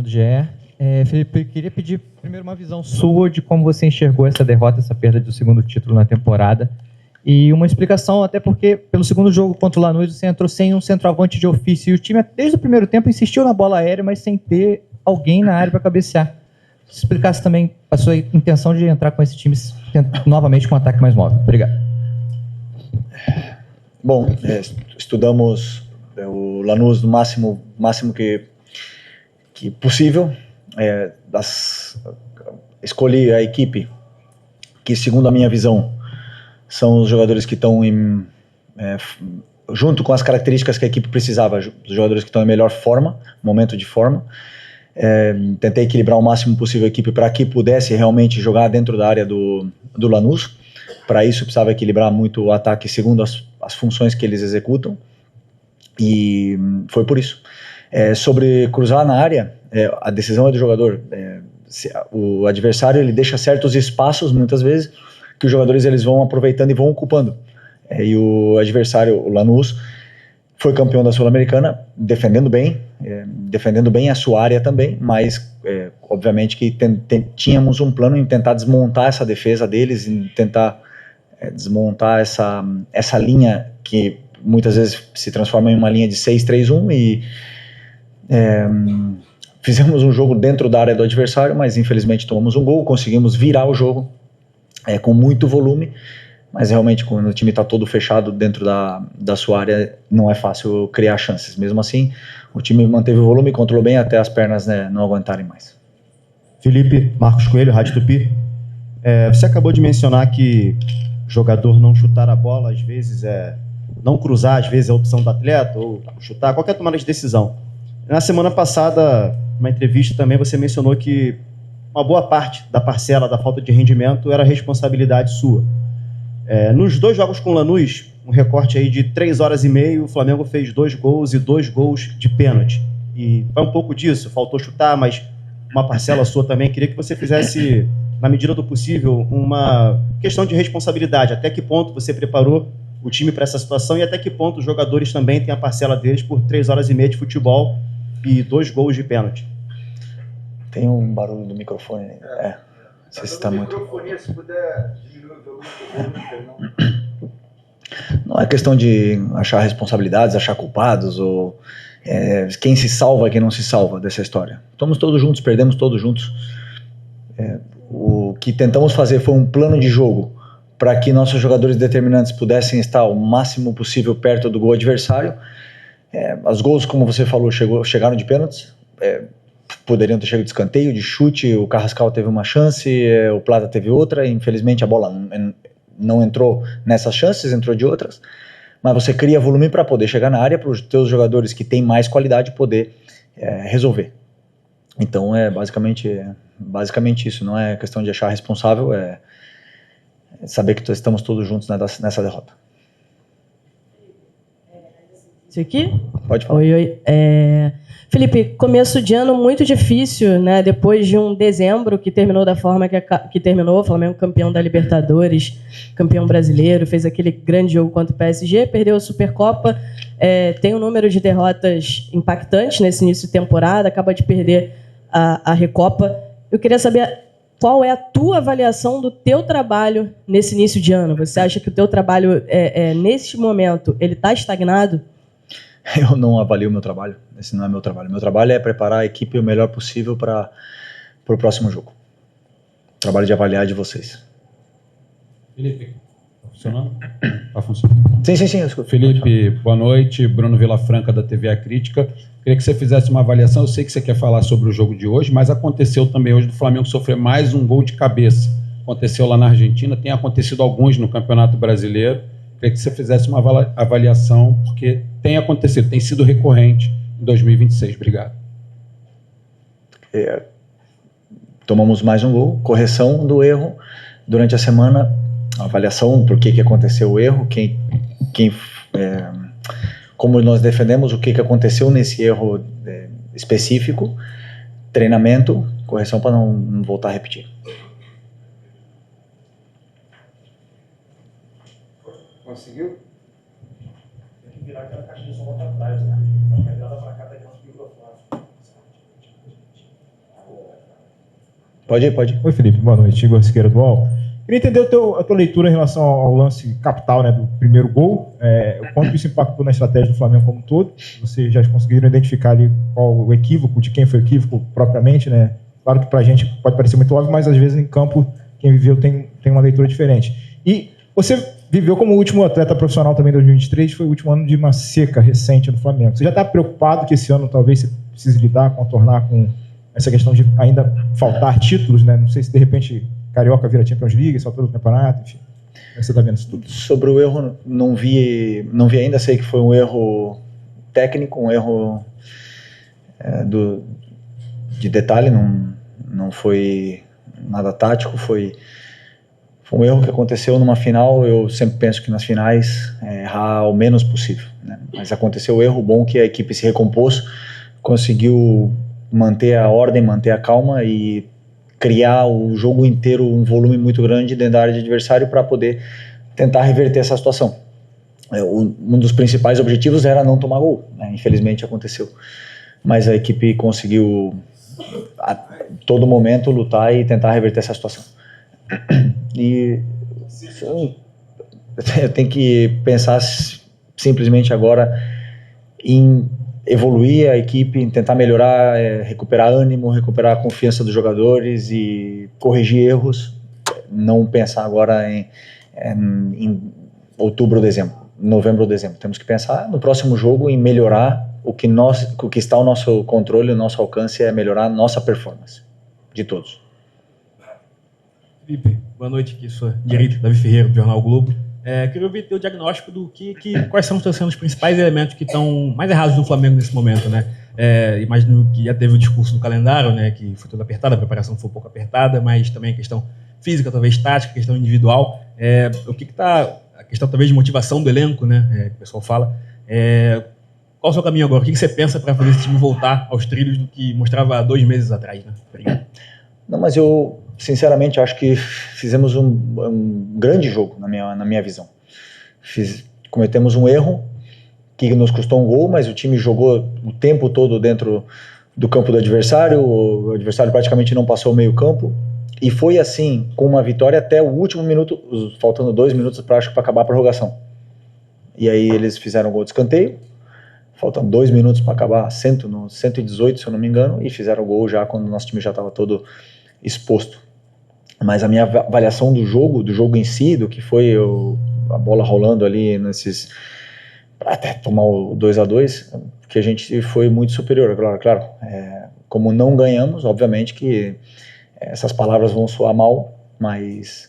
do GE. Felipe, eu queria pedir primeiro uma visão sua de como você enxergou essa derrota, essa perda do segundo título na temporada. E uma explicação, até porque pelo segundo jogo contra o Lanús você entrou sem um centroavante de ofício. E o time, desde o primeiro tempo, insistiu na bola aérea, mas sem ter alguém na área para cabecear. Se explicasse também a sua intenção de entrar com esse time novamente com um ataque mais móvel. Obrigado. Bom, estudamos o Lanús no máximo que possível. Escolhi a equipe que, segundo a minha visão, são os jogadores que estão junto com as características que a equipe precisava, os jogadores que estão em melhor forma, momento de forma. Tentei equilibrar o máximo possível a equipe para que pudesse realmente jogar dentro da área do Lanús. Para isso precisava equilibrar muito o ataque segundo as funções que eles executam, e foi por isso. Sobre cruzar na área, a decisão é do jogador. O adversário ele deixa certos espaços muitas vezes que os jogadores eles vão aproveitando e vão ocupando. E o adversário, o Lanús, foi campeão da Sul-Americana, defendendo bem a sua área também, mas obviamente que tínhamos um plano em tentar desmontar essa defesa deles, em tentar desmontar essa linha que muitas vezes se transforma em uma linha de 6-3-1, e fizemos um jogo dentro da área do adversário, mas infelizmente tomamos um gol, conseguimos virar o jogo com muito volume. Mas realmente, quando o time está todo fechado dentro da sua área, não é fácil criar chances. Mesmo assim, o time manteve o volume e controlou bem até as pernas não aguentarem mais. Felipe, Marcos Coelho, Rádio Tupi. Você acabou de mencionar que jogador não chutar a bola, às vezes não cruzar, às vezes é a opção do atleta, ou chutar, qualquer tomada de decisão. Na semana passada, numa entrevista também, você mencionou que uma boa parte da parcela da falta de rendimento era responsabilidade sua. Nos 2 jogos com o Lanús, um recorte aí de 3 horas e meia, o Flamengo fez 2 gols e 2 gols de pênalti. E foi um pouco disso, faltou chutar, mas uma parcela sua também. Queria que você fizesse, na medida do possível, uma questão de responsabilidade. Até que ponto você preparou o time para essa situação e até que ponto os jogadores também têm a parcela deles por 3 horas e meia de futebol e 2 gols de pênalti. Tem um barulho do microfone. Não sei se está muito... Se puder diminuir o volume, Não é questão de achar responsabilidades, achar culpados, ou quem se salva e quem não se salva dessa história. Estamos todos juntos, perdemos todos juntos. O que tentamos fazer foi um plano de jogo para que nossos jogadores determinantes pudessem estar o máximo possível perto do gol adversário. Os gols, como você falou, chegaram de pênaltis. Poderiam ter chegado de escanteio, de chute. O Carrascal teve uma chance, o Plata teve outra. Infelizmente a bola não entrou nessas chances, entrou de outras. Mas você cria volume para poder chegar na área, para os teus jogadores que têm mais qualidade poder resolver. Então basicamente isso. Não é questão de achar responsável, é saber que estamos todos juntos nessa derrota. Isso aqui? Pode falar. Oi. Felipe, começo de ano muito difícil, né? Depois de um dezembro que terminou da forma que terminou, o Flamengo campeão da Libertadores, campeão brasileiro, fez aquele grande jogo contra o PSG, perdeu a Supercopa, tem um número de derrotas impactantes nesse início de temporada, acaba de perder a Recopa. Eu queria saber qual é a tua avaliação do teu trabalho nesse início de ano. Você acha que o teu trabalho, neste momento, ele está estagnado? Eu não avalio o meu trabalho, esse não é meu trabalho. Meu trabalho é preparar a equipe o melhor possível para o próximo jogo. O trabalho de avaliar de vocês. Felipe, está funcionando? Está funcionando. Sim, eu escuto. Felipe, boa noite. Bruno Vilafranca, da TV A Crítica. Queria que você fizesse uma avaliação. Eu sei que você quer falar sobre o jogo de hoje, mas aconteceu também hoje do Flamengo sofrer mais um gol de cabeça. Aconteceu lá na Argentina, tem acontecido alguns no Campeonato Brasileiro. Queria que você fizesse uma avaliação, porque tem acontecido, tem sido recorrente em 2026. Obrigado. Tomamos mais um gol, correção do erro durante a semana, avaliação por que aconteceu o erro, como nós defendemos, o que aconteceu nesse erro específico, treinamento, correção para não voltar a repetir. Conseguiu? Tem que virar aquela caixa de som para trás, né? Vai virada para cá, daí nós microfone. Pode ir. Oi, Felipe. Boa noite. Igor Siqueira do UOL. Queria entender a tua leitura em relação ao lance capital, né, do primeiro gol. O quanto isso impactou na estratégia do Flamengo como um todo. Vocês já conseguiram identificar ali qual o equívoco, de quem foi o equívoco propriamente, né? Claro que pra gente pode parecer muito óbvio, mas às vezes em campo quem viveu tem uma leitura diferente. E você viveu como último atleta profissional também em 2023, foi o último ano de uma seca recente no Flamengo. Você já está preocupado que esse ano talvez você precise lidar, contornar com essa questão de ainda faltar títulos, né? Não sei se de repente Carioca vira Champions League, essa altura do campeonato, enfim. Como você está vendo isso tudo? Sobre o erro, não vi ainda, sei que foi um erro técnico, um erro de detalhe, não foi nada tático, foi um erro que aconteceu numa final. Eu sempre penso que nas finais errar o menos possível, né? Mas aconteceu o erro, bom que a equipe se recompôs, conseguiu manter a ordem, manter a calma e criar o jogo inteiro um volume muito grande dentro da área de adversário para poder tentar reverter essa situação. Um dos principais objetivos era não tomar gol, né? Infelizmente aconteceu, mas a equipe conseguiu a todo momento lutar e tentar reverter essa situação. E eu tenho que pensar simplesmente agora em evoluir a equipe, em tentar melhorar, recuperar ânimo, recuperar a confiança dos jogadores e corrigir erros. Não pensar agora em outubro ou dezembro, novembro ou dezembro. Temos que pensar no próximo jogo em melhorar o que está ao nosso controle, o nosso alcance é melhorar a nossa performance de todos. Felipe, boa noite, aqui sua direita, Davi Ferreira, do Jornal Globo. Queria ouvir teu diagnóstico do quais são os principais elementos que estão mais errados no Flamengo nesse momento, né? Imagino que já teve o discurso do calendário, né, que foi toda apertada, a preparação foi um pouco apertada, mas também a questão física, talvez tática, questão individual. O que está a questão talvez de motivação do elenco, né, que o pessoal fala. Qual o seu caminho agora? O que você pensa para fazer esse time voltar aos trilhos do que mostrava há 2 meses atrás, né? Obrigado. Não, mas eu sinceramente acho que fizemos um grande jogo na minha visão. Cometemos um erro que nos custou um gol, mas o time jogou o tempo todo dentro do campo do adversário, o adversário praticamente não passou o meio campo, e foi assim, com uma vitória até o último minuto, faltando 2 minutos para acabar a prorrogação. E aí eles fizeram um gol de escanteio, faltando 2 minutos para acabar, no 118, se eu não me engano, e fizeram o gol já quando o nosso time já estava todo exposto. Mas a minha avaliação do jogo em si, do que foi a bola rolando ali até tomar o 2-2, que a gente foi muito superior. Claro, como não ganhamos, obviamente que essas palavras vão soar mal, mas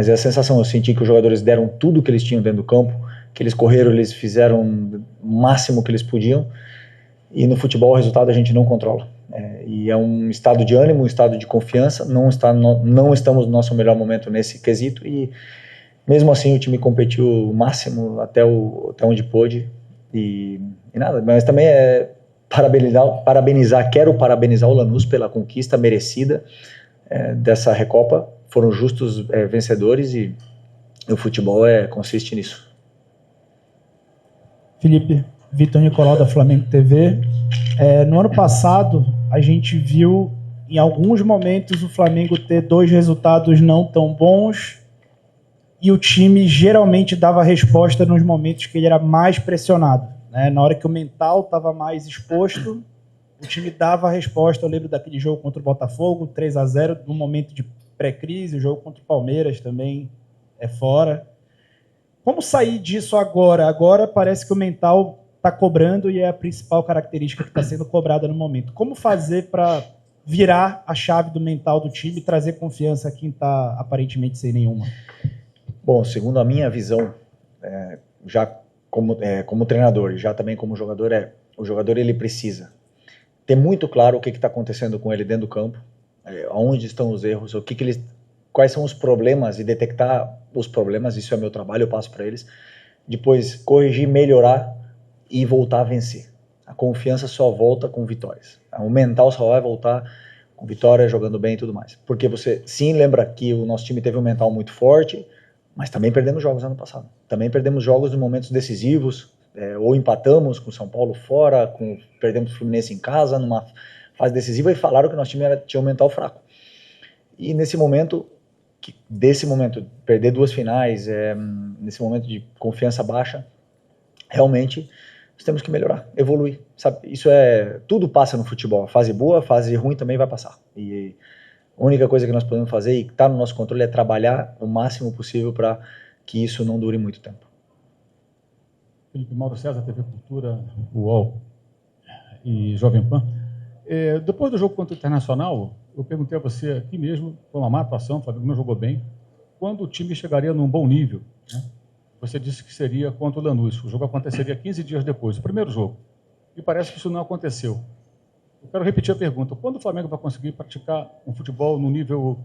é a sensação. Eu senti que os jogadores deram tudo que eles tinham dentro do campo, que eles correram, eles fizeram o máximo que eles podiam, e no futebol o resultado a gente não controla. E é um estado de ânimo, um estado de confiança. Não estamos no nosso melhor momento nesse quesito, e mesmo assim o time competiu o máximo até onde pôde, e nada, mas também quero parabenizar o Lanús pela conquista merecida dessa Recopa. Foram justos vencedores, e o futebol consiste nisso. Felipe, Vitor Nicolau da Flamengo TV. No ano passado, a gente viu em alguns momentos o Flamengo ter 2 resultados não tão bons, e o time geralmente dava resposta nos momentos que ele era mais pressionado, né? Na hora que o mental estava mais exposto, o time dava a resposta. Eu lembro daquele jogo contra o Botafogo, 3-0, no momento de pré-crise, o jogo contra o Palmeiras também fora. Como sair disso agora? Agora parece que o mental está cobrando, e é a principal característica que está sendo cobrada no momento. Como fazer para virar a chave do mental do time e trazer confiança a quem está aparentemente sem nenhuma? Bom, segundo a minha visão, já como treinador e já também como jogador, o jogador ele precisa ter muito claro o que está acontecendo com ele dentro do campo, aonde estão os erros, quais são os problemas, e detectar os problemas. Isso é meu trabalho, eu passo para eles. Depois corrigir, melhorar e voltar a vencer. A confiança só volta com vitórias. O mental só vai voltar com vitória, jogando bem e tudo mais. Porque você sim lembra que o nosso time teve um mental muito forte, mas também perdemos jogos ano passado. Também perdemos jogos em momentos decisivos, ou empatamos com o São Paulo fora, perdemos o Fluminense em casa, numa fase decisiva, e falaram que o nosso time tinha um mental fraco. E nesse momento, desse momento, perder 2 finais, nesse momento de confiança baixa, realmente nós temos que melhorar, evoluir, sabe? Tudo passa no futebol, a fase boa, a fase ruim também vai passar. E a única coisa que nós podemos fazer e que está no nosso controle é trabalhar o máximo possível para que isso não dure muito tempo. Felipe, Mauro César, TV Cultura, UOL e Jovem Pan. Depois do jogo contra o Internacional, eu perguntei a você aqui mesmo, foi uma má atuação, o Flamengo não jogou bem, quando o time chegaria num bom nível, né? Você disse que seria contra o Lanús. O jogo aconteceria 15 dias depois, o primeiro jogo. E parece que isso não aconteceu. Eu quero repetir a pergunta. Quando o Flamengo vai conseguir praticar um futebol num nível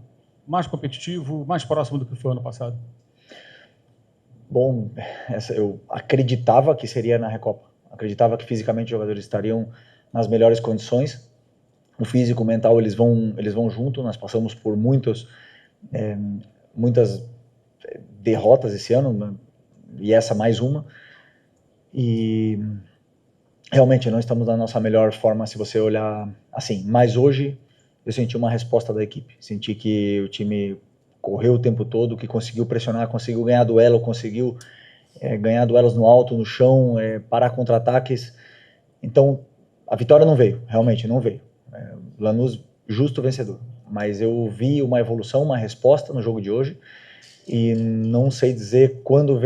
mais competitivo, mais próximo do que foi ano passado? Bom, eu acreditava que seria na Recopa. Acreditava que fisicamente os jogadores estariam nas melhores condições. O físico, o mental, eles vão junto. Nós passamos por muitas derrotas esse ano, e essa mais uma. E realmente não estamos na nossa melhor forma se você olhar assim. Mas hoje eu senti uma resposta da equipe. Senti que o time correu o tempo todo, que conseguiu pressionar, conseguiu ganhar duelo, conseguiu ganhar duelos no alto, no chão, parar contra-ataques. Então a vitória não veio, realmente não veio. Lanús, justo vencedor. Mas eu vi uma evolução, uma resposta no jogo de hoje. E não sei dizer quando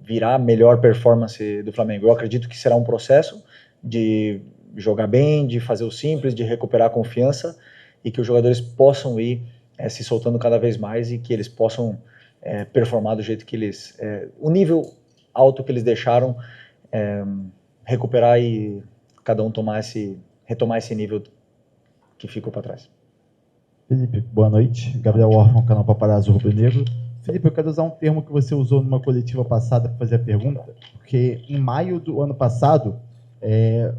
virá a melhor performance do Flamengo. Eu acredito que será um processo de jogar bem, de fazer o simples, de recuperar a confiança e que os jogadores possam ir se soltando cada vez mais e que eles possam performar do jeito que eles... o nível alto que eles deixaram, recuperar e cada um retomar esse nível que ficou para trás. Felipe, boa noite. Gabriel Orfan, canal Paparazzo Rubro Negro. Felipe, eu quero usar um termo que você usou numa coletiva passada para fazer a pergunta, porque em maio do ano passado,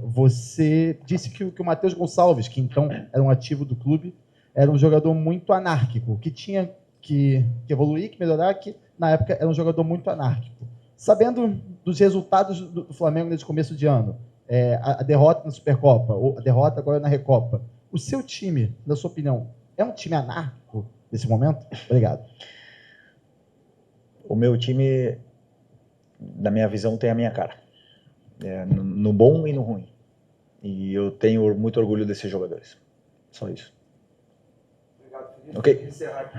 você disse que o Matheus Gonçalves, que então era um ativo do clube, era um jogador muito anárquico, que tinha que evoluir, que melhorar, que na época era um jogador muito anárquico. Sabendo dos resultados do Flamengo nesse começo de ano, a derrota na Supercopa, ou a derrota agora na Recopa, o seu time, na sua opinião, é um time anárquico nesse momento? Obrigado. O meu time, na minha visão, tem a minha cara. No bom e no ruim. E eu tenho muito orgulho desses jogadores. Só isso. Obrigado, Felipe. Ok. Encerrar aqui.